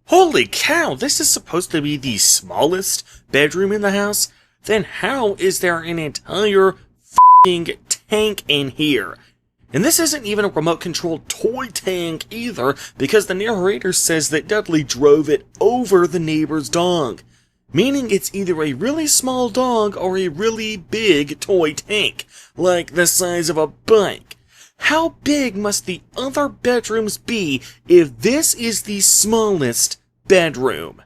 Holy cow, this is supposed to be the smallest bedroom in the house? Then how is there an entire f***ing tank in here? And this isn't even a remote-controlled toy tank either, because the narrator says that Dudley drove it over the neighbor's dog. Meaning it's either a really small dog or a really big toy tank, like the size of a bike. How big must the other bedrooms be if this is the smallest bedroom?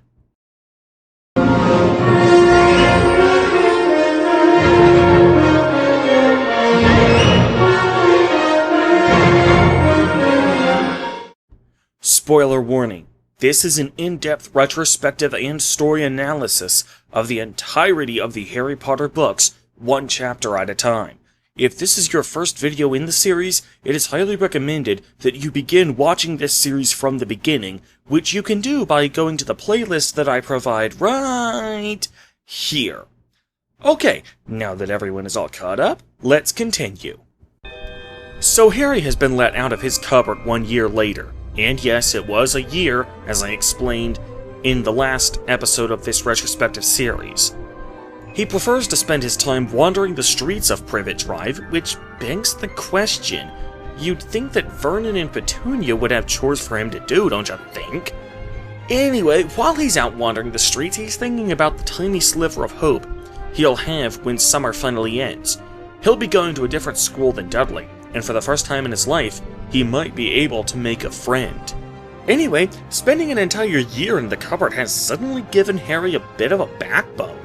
Spoiler warning. This is an in-depth retrospective and story analysis of the entirety of the Harry Potter books, one chapter at a time. If this is your first video in the series, it is highly recommended that you begin watching this series from the beginning, which you can do by going to the playlist that I provide right here. Okay, now that everyone is all caught up, let's continue. So Harry has been let out of his cupboard 1 year later. And yes, it was a year, as I explained in the last episode of this retrospective series. He prefers to spend his time wandering the streets of Privet Drive, which begs the question. You'd think that Vernon and Petunia would have chores for him to do, don't you think? Anyway, while he's out wandering the streets, he's thinking about the tiny sliver of hope he'll have when summer finally ends. He'll be going to a different school than Dudley, and for the first time in his life, he might be able to make a friend. Anyway, spending an entire year in the cupboard has suddenly given Harry a bit of a backbone.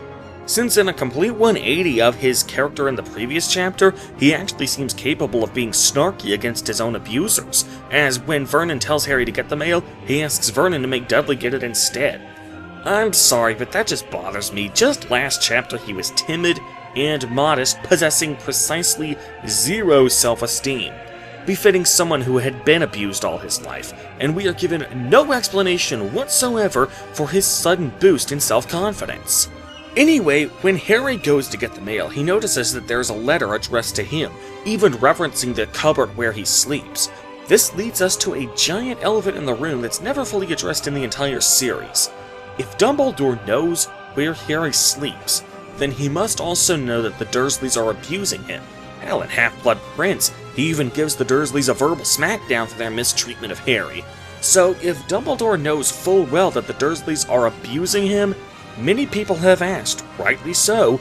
Since in a complete 180 of his character in the previous chapter, he actually seems capable of being snarky against his own abusers, as when Vernon tells Harry to get the mail, he asks Vernon to make Dudley get it instead. I'm sorry, but that just bothers me. Just last chapter he was timid and modest, possessing precisely zero self-esteem, befitting someone who had been abused all his life, and we are given no explanation whatsoever for his sudden boost in self-confidence. Anyway, when Harry goes to get the mail, he notices that there's a letter addressed to him, even referencing the cupboard where he sleeps. This leads us to a giant elephant in the room that's never fully addressed in the entire series. If Dumbledore knows where Harry sleeps, then he must also know that the Dursleys are abusing him. Hell, in Half-Blood Prince, he even gives the Dursleys a verbal smackdown for their mistreatment of Harry. So, if Dumbledore knows full well that the Dursleys are abusing him, many people have asked, rightly so,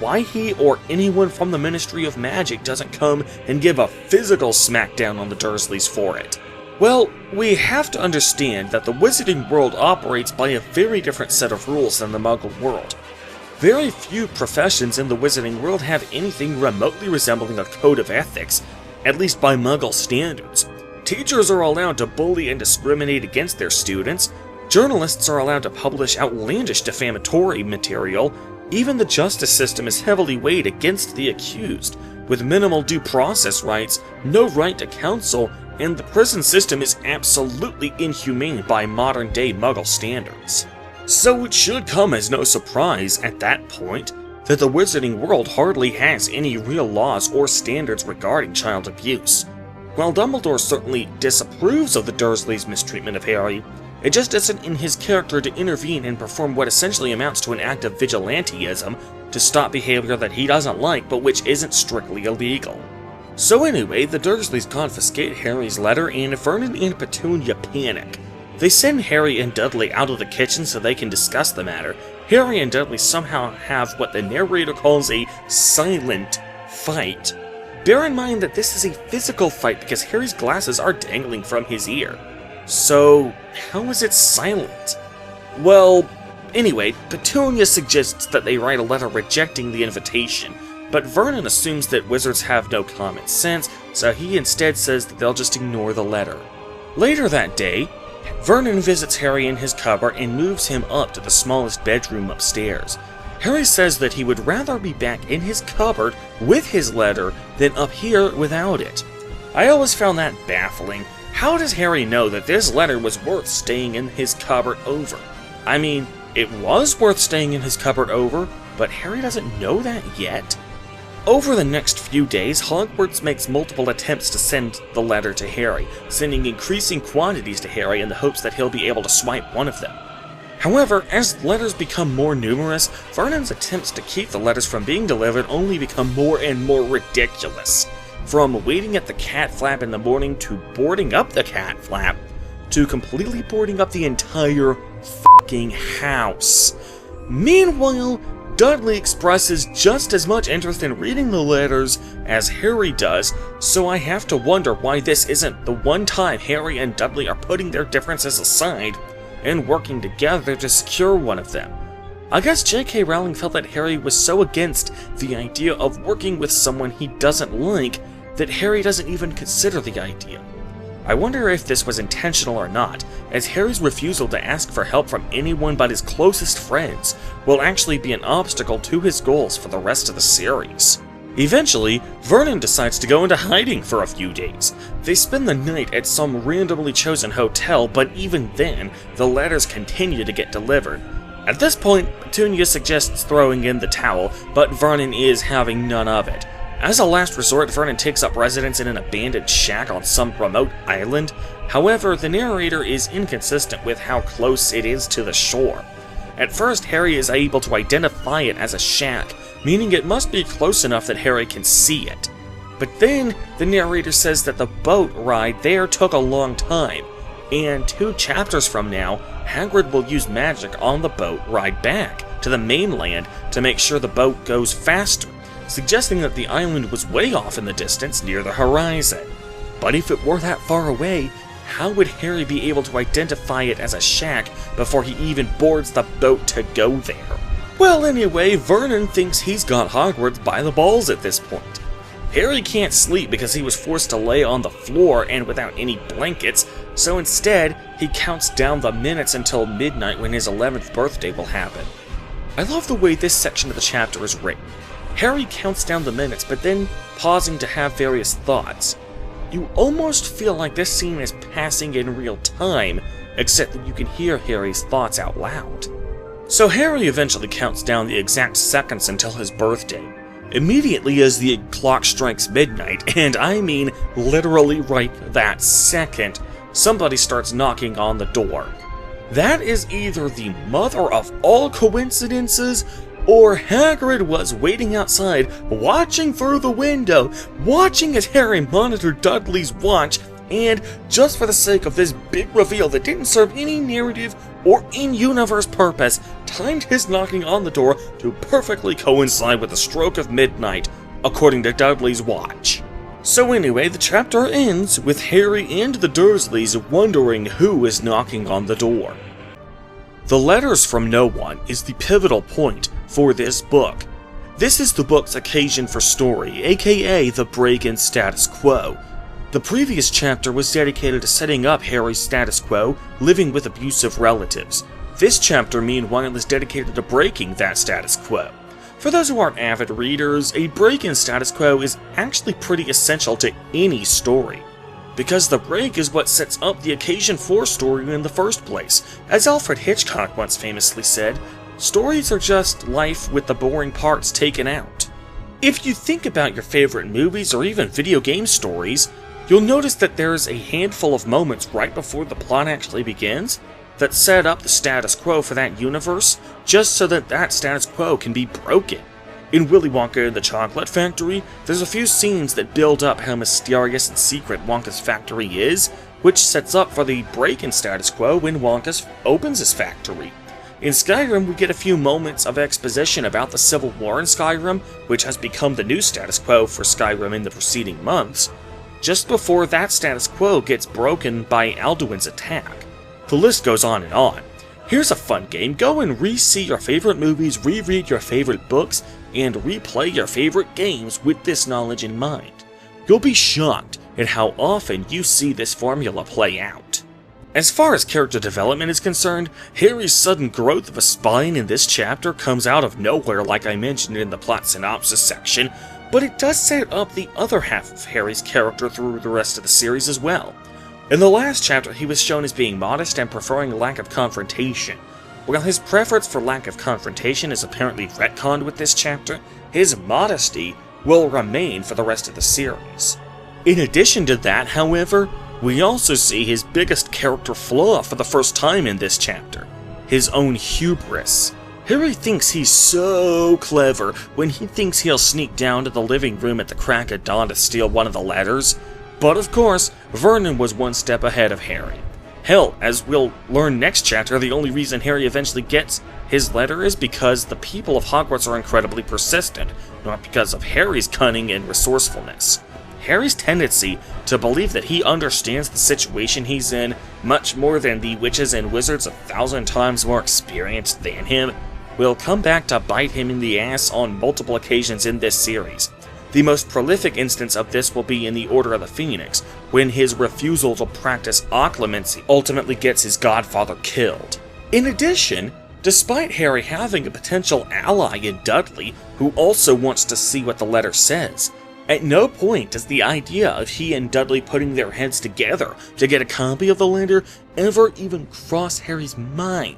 why he or anyone from the Ministry of Magic doesn't come and give a physical smackdown on the Dursleys for it. Well, we have to understand that the Wizarding world operates by a very different set of rules than the Muggle world. Very few professions in the Wizarding world have anything remotely resembling a code of ethics, at least by Muggle standards. Teachers are allowed to bully and discriminate against their students, journalists are allowed to publish outlandish defamatory material, even the justice system is heavily weighed against the accused, with minimal due process rights, no right to counsel, and the prison system is absolutely inhumane by modern-day Muggle standards. So it should come as no surprise, at that point, that the Wizarding world hardly has any real laws or standards regarding child abuse. While Dumbledore certainly disapproves of the Dursleys' mistreatment of Harry, it just isn't in his character to intervene and perform what essentially amounts to an act of vigilantism to stop behavior that he doesn't like but which isn't strictly illegal. So anyway, the Dursleys confiscate Harry's letter and Vernon and Petunia panic. They send Harry and Dudley out of the kitchen so they can discuss the matter. Harry and Dudley somehow have what the narrator calls a silent fight. Bear in mind that this is a physical fight because Harry's glasses are dangling from his ear. So, how is it silent? Well, anyway, Petunia suggests that they write a letter rejecting the invitation, but Vernon assumes that wizards have no common sense, so he instead says that they'll just ignore the letter. Later that day, Vernon visits Harry in his cupboard and moves him up to the smallest bedroom upstairs. Harry says that he would rather be back in his cupboard with his letter than up here without it. I always found that baffling. How does Harry know that this letter was worth staying in his cupboard over? I mean, it was worth staying in his cupboard over, but Harry doesn't know that yet? Over the next few days, Hogwarts makes multiple attempts to send the letter to Harry, sending increasing quantities to Harry in the hopes that he'll be able to swipe one of them. However, as letters become more numerous, Vernon's attempts to keep the letters from being delivered only become more and more ridiculous. From waiting at the cat flap in the morning to boarding up the cat flap, to completely boarding up the entire fucking house. Meanwhile, Dudley expresses just as much interest in reading the letters as Harry does, so I have to wonder why this isn't the one time Harry and Dudley are putting their differences aside and working together to secure one of them. I guess J.K. Rowling felt that Harry was so against the idea of working with someone he doesn't like that Harry doesn't even consider the idea. I wonder if this was intentional or not, as Harry's refusal to ask for help from anyone but his closest friends will actually be an obstacle to his goals for the rest of the series. Eventually, Vernon decides to go into hiding for a few days. They spend the night at some randomly chosen hotel, but even then, the letters continue to get delivered. At this point, Petunia suggests throwing in the towel, but Vernon is having none of it. As a last resort, Vernon takes up residence in an abandoned shack on some remote island. However, the narrator is inconsistent with how close it is to the shore. At first, Harry is able to identify it as a shack, meaning it must be close enough that Harry can see it. But then, the narrator says that the boat ride there took a long time, and 2 chapters from now, Hagrid will use magic on the boat ride back to the mainland to make sure the boat goes faster, suggesting that the island was way off in the distance near the horizon. But if it were that far away, how would Harry be able to identify it as a shack before he even boards the boat to go there? Well, anyway, Vernon thinks he's got Hogwarts by the balls at this point. Harry can't sleep because he was forced to lay on the floor and without any blankets, so instead, he counts down the minutes until midnight when his 11th birthday will happen. I love the way this section of the chapter is written. Harry counts down the minutes, but then pausing to have various thoughts. You almost feel like this scene is passing in real time, except that you can hear Harry's thoughts out loud. So Harry eventually counts down the exact seconds until his birthday. Immediately as the clock strikes midnight, and I mean literally right that second, somebody starts knocking on the door. That is either the mother of all coincidences, or Hagrid was waiting outside, watching through the window, watching as Harry monitored Dudley's watch, and just for the sake of this big reveal that didn't serve any narrative or in-universe purpose, timed his knocking on the door to perfectly coincide with the stroke of midnight, according to Dudley's watch. So anyway, the chapter ends with Harry and the Dursleys wondering who is knocking on the door. The letters from no one is the pivotal point for this book. This is the book's occasion for story, aka the break in status quo. The previous chapter was dedicated to setting up Harry's status quo, living with abusive relatives. This chapter, meanwhile, is dedicated to breaking that status quo. For those who aren't avid readers, a break in status quo is actually pretty essential to any story, because the break is what sets up the occasion for story in the first place. As Alfred Hitchcock once famously said, stories are just life with the boring parts taken out. If you think about your favorite movies or even video game stories, you'll notice that there's a handful of moments right before the plot actually begins that set up the status quo for that universe, just so that that status quo can be broken. In Willy Wonka and the Chocolate Factory, there's a few scenes that build up how mysterious and secret Wonka's factory is, which sets up for the break in status quo when Wonka opens his factory. In Skyrim, we get a few moments of exposition about the Civil War in Skyrim, which has become the new status quo for Skyrim in the preceding months, just before that status quo gets broken by Alduin's attack. The list goes on and on. Here's a fun game. Go and re-see your favorite movies, reread your favorite books, and replay your favorite games with this knowledge in mind. You'll be shocked at how often you see this formula play out. As far as character development is concerned, Harry's sudden growth of a spine in this chapter comes out of nowhere like I mentioned in the plot synopsis section, but it does set up the other half of Harry's character through the rest of the series as well. In the last chapter, he was shown as being modest and preferring lack of confrontation. While his preference for lack of confrontation is apparently retconned with this chapter, his modesty will remain for the rest of the series. In addition to that, however, we also see his biggest character flaw for the first time in this chapter, his own hubris. Harry thinks he's so clever when he thinks he'll sneak down to the living room at the crack of dawn to steal one of the letters, but of course, Vernon was one step ahead of Harry. Hell, as we'll learn next chapter, the only reason Harry eventually gets his letter is because the people of Hogwarts are incredibly persistent, not because of Harry's cunning and resourcefulness. Harry's tendency to believe that he understands the situation he's in much more than the witches and wizards 1,000 times more experienced than him will come back to bite him in the ass on multiple occasions in this series. The most prolific instance of this will be in the Order of the Phoenix, when his refusal to practice occlumency ultimately gets his godfather killed. In addition, despite Harry having a potential ally in Dudley, who also wants to see what the letter says, at no point does the idea of he and Dudley putting their heads together to get a copy of the letter ever even cross Harry's mind.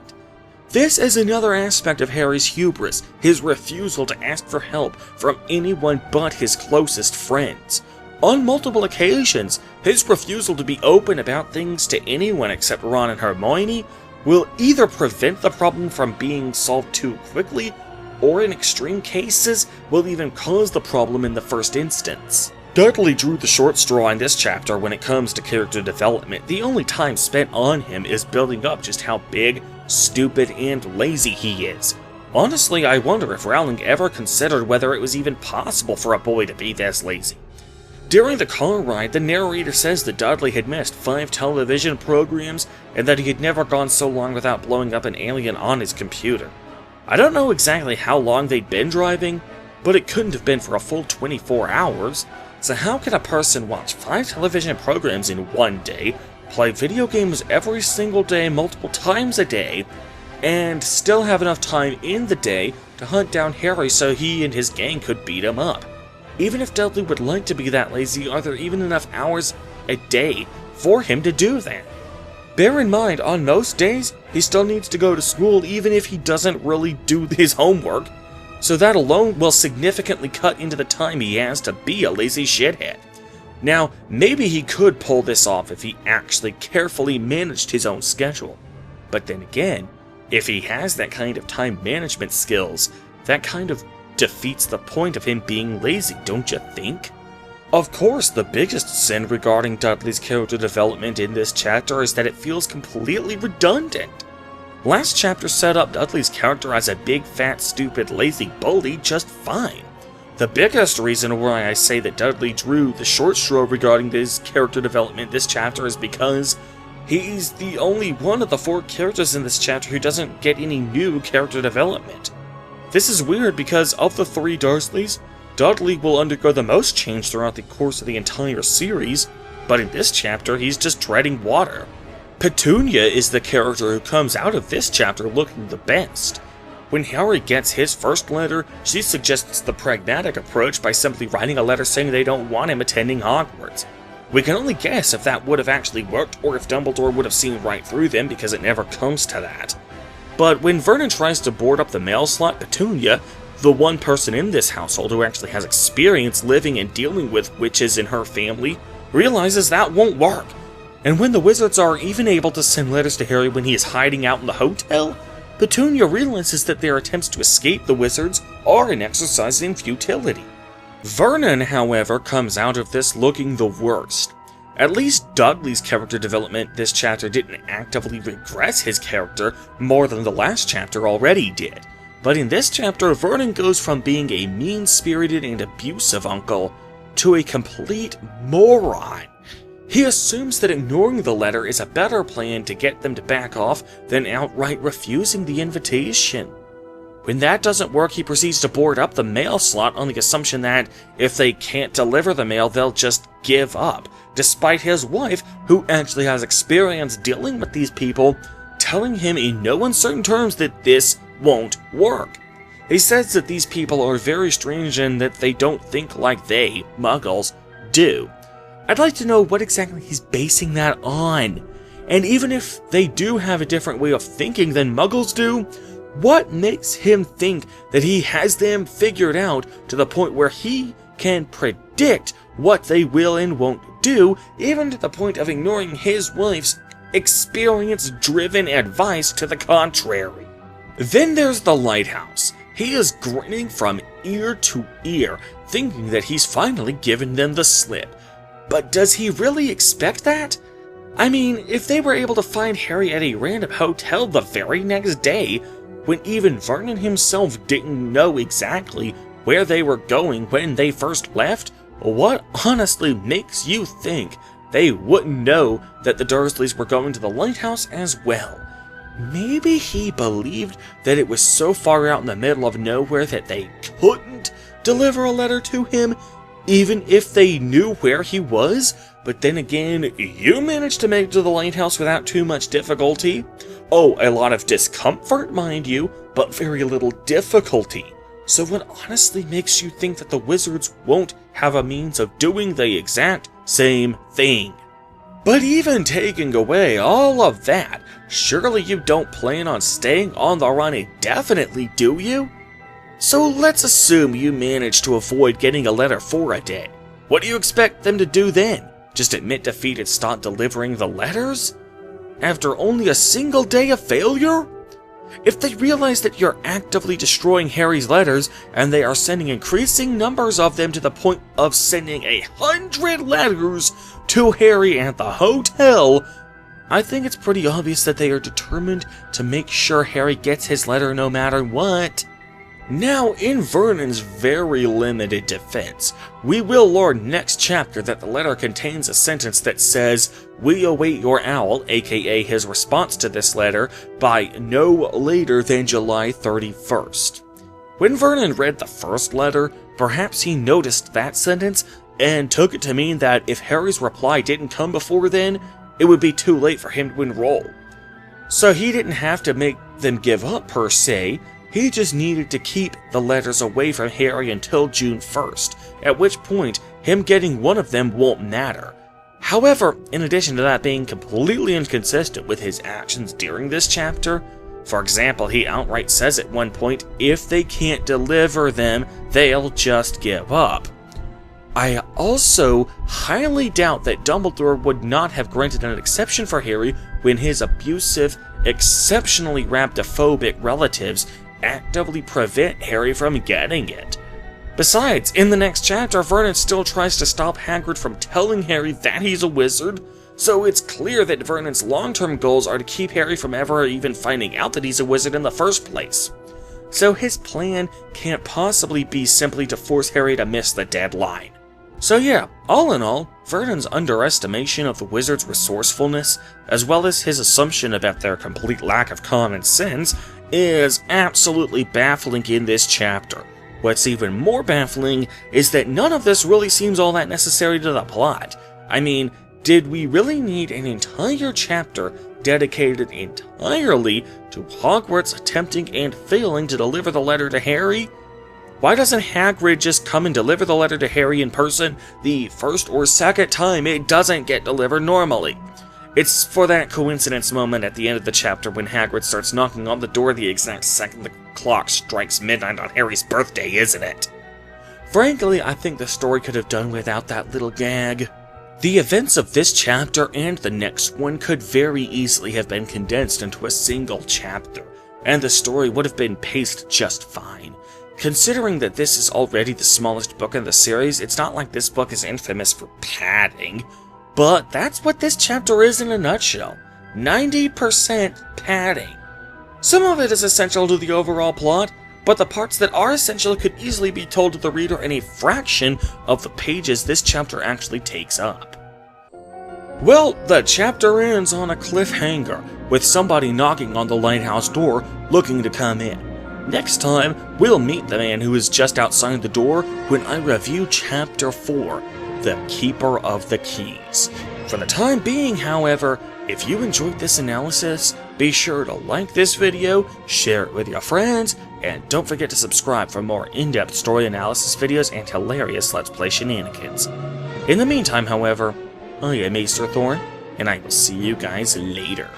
This is another aspect of Harry's hubris, his refusal to ask for help from anyone but his closest friends. On multiple occasions, his refusal to be open about things to anyone except Ron and Hermione will either prevent the problem from being solved too quickly, or in extreme cases, will even cause the problem in the first instance. Dudley drew the short straw in this chapter when it comes to character development. The only time spent on him is building up just how big, stupid, and lazy he is. Honestly, I wonder if Rowling ever considered whether it was even possible for a boy to be this lazy. During the car ride, the narrator says that Dudley had missed 5 television programs and that he had never gone so long without blowing up an alien on his computer. I don't know exactly how long they'd been driving, but it couldn't have been for a full 24 hours. So how can a person watch 5 television programs in one day, play video games every single day multiple times a day, and still have enough time in the day to hunt down Harry so he and his gang could beat him up? Even if Dudley would like to be that lazy, are there even enough hours a day for him to do that? Bear in mind, on most days, he still needs to go to school even if he doesn't really do his homework, so that alone will significantly cut into the time he has to be a lazy shithead. Now, maybe he could pull this off if he actually carefully managed his own schedule. But then again, if he has that kind of time management skills, that kind of defeats the point of him being lazy, don't you think? Of course, the biggest sin regarding Dudley's character development in this chapter is that it feels completely redundant. Last chapter set up Dudley's character as a big, fat, stupid, lazy bully just fine. The biggest reason why I say that Dudley drew the short straw regarding his character development this chapter is because he's the only one of the 4 characters in this chapter who doesn't get any new character development. This is weird because of the 3 Dursleys, Dudley will undergo the most change throughout the course of the entire series, but in this chapter he's just treading water. Petunia is the character who comes out of this chapter looking the best. When Harry gets his first letter, she suggests the pragmatic approach by simply writing a letter saying they don't want him attending Hogwarts. We can only guess if that would have actually worked or if Dumbledore would have seen right through them because it never comes to that. But when Vernon tries to board up the mail slot, Petunia, the one person in this household who actually has experience living and dealing with witches in her family, realizes that won't work. And when the wizards are even able to send letters to Harry when he is hiding out in the hotel, Petunia realizes that their attempts to escape the wizards are an exercise in futility. Vernon, however, comes out of this looking the worst. At least Dudley's character development this chapter didn't actively regress his character more than the last chapter already did. But in this chapter, Vernon goes from being a mean-spirited and abusive uncle to a complete moron. He assumes that ignoring the letter is a better plan to get them to back off than outright refusing the invitation. When that doesn't work, he proceeds to board up the mail slot on the assumption that if they can't deliver the mail, they'll just give up, despite his wife, who actually has experience dealing with these people, telling him in no uncertain terms that this won't work. He says that these people are very strange and that they don't think like they, Muggles, do. I'd like to know what exactly he's basing that on. And even if they do have a different way of thinking than Muggles do, what makes him think that he has them figured out to the point where he can predict what they will and won't do, even to the point of ignoring his wife's experience-driven advice to the contrary. Then there's the lighthouse. He is grinning from ear to ear, thinking that he's finally given them the slip. But does he really expect that? I mean, if they were able to find Harry at a random hotel the very next day, when even Vernon himself didn't know exactly where they were going when they first left, what honestly makes you think they wouldn't know that the Dursleys were going to the lighthouse as well? Maybe he believed that it was so far out in the middle of nowhere that they couldn't deliver a letter to him, even if they knew where he was? But then again, you managed to make it to the lighthouse without too much difficulty. Oh, a lot of discomfort, mind you, but very little difficulty. So what honestly makes you think that the wizards won't have a means of doing the exact same thing? But even taking away all of that, surely you don't plan on staying on the run indefinitely, do you? So let's assume you manage to avoid getting a letter for a day. What do you expect them to do then? Just admit defeat and stop delivering the letters? After only a single day of failure? If they realize that you're actively destroying Harry's letters, and they are sending increasing numbers of them to the point of sending 100 letters to Harry at the hotel, I think it's pretty obvious that they are determined to make sure Harry gets his letter no matter what. Now, in Vernon's very limited defense, we will learn next chapter that the letter contains a sentence that says, "We await your owl," aka his response to this letter, by no later than July 31st. When Vernon read the first letter, perhaps he noticed that sentence and took it to mean that if Harry's reply didn't come before then, it would be too late for him to enroll. So he didn't have to make them give up per se. He just needed to keep the letters away from Harry until June 1st, at which point him getting one of them won't matter. However, in addition to that being completely inconsistent with his actions during this chapter, for example, he outright says at one point, if they can't deliver them, they'll just give up. I also highly doubt that Dumbledore would not have granted an exception for Harry when his abusive, exceptionally rhabdophobic relatives actively prevent Harry from getting it. Besides, in the next chapter, Vernon still tries to stop Hagrid from telling Harry that he's a wizard, so it's clear that Vernon's long-term goals are to keep Harry from ever even finding out that he's a wizard in the first place. So his plan can't possibly be simply to force Harry to miss the deadline. So yeah, all in all, Vernon's underestimation of the wizards' resourcefulness, as well as his assumption about their complete lack of common sense, is absolutely baffling in this chapter. What's even more baffling is that none of this really seems all that necessary to the plot. I mean, did we really need an entire chapter dedicated entirely to Hogwarts attempting and failing to deliver the letter to Harry? Why doesn't Hagrid just come and deliver the letter to Harry in person the first or second time it doesn't get delivered normally? It's for that coincidence moment at the end of the chapter when Hagrid starts knocking on the door the exact second the clock strikes midnight on Harry's birthday, isn't it? Frankly, I think the story could have done without that little gag. The events of this chapter and the next one could very easily have been condensed into a single chapter, and the story would have been paced just fine. Considering that this is already the smallest book in the series, it's not like this book is infamous for padding. But that's what this chapter is in a nutshell. 90% padding. Some of it is essential to the overall plot, but the parts that are essential could easily be told to the reader in a fraction of the pages this chapter actually takes up. Well, the chapter ends on a cliffhanger, with somebody knocking on the lighthouse door looking to come in. Next time, we'll meet the man who is just outside the door when I review Chapter 4. The Keeper of the Keys. For the time being, however, if you enjoyed this analysis, be sure to like this video, share it with your friends, and don't forget to subscribe for more in-depth story analysis videos and hilarious Let's Play shenanigans. In the meantime, however, I am Maester Thorn, and I will see you guys later.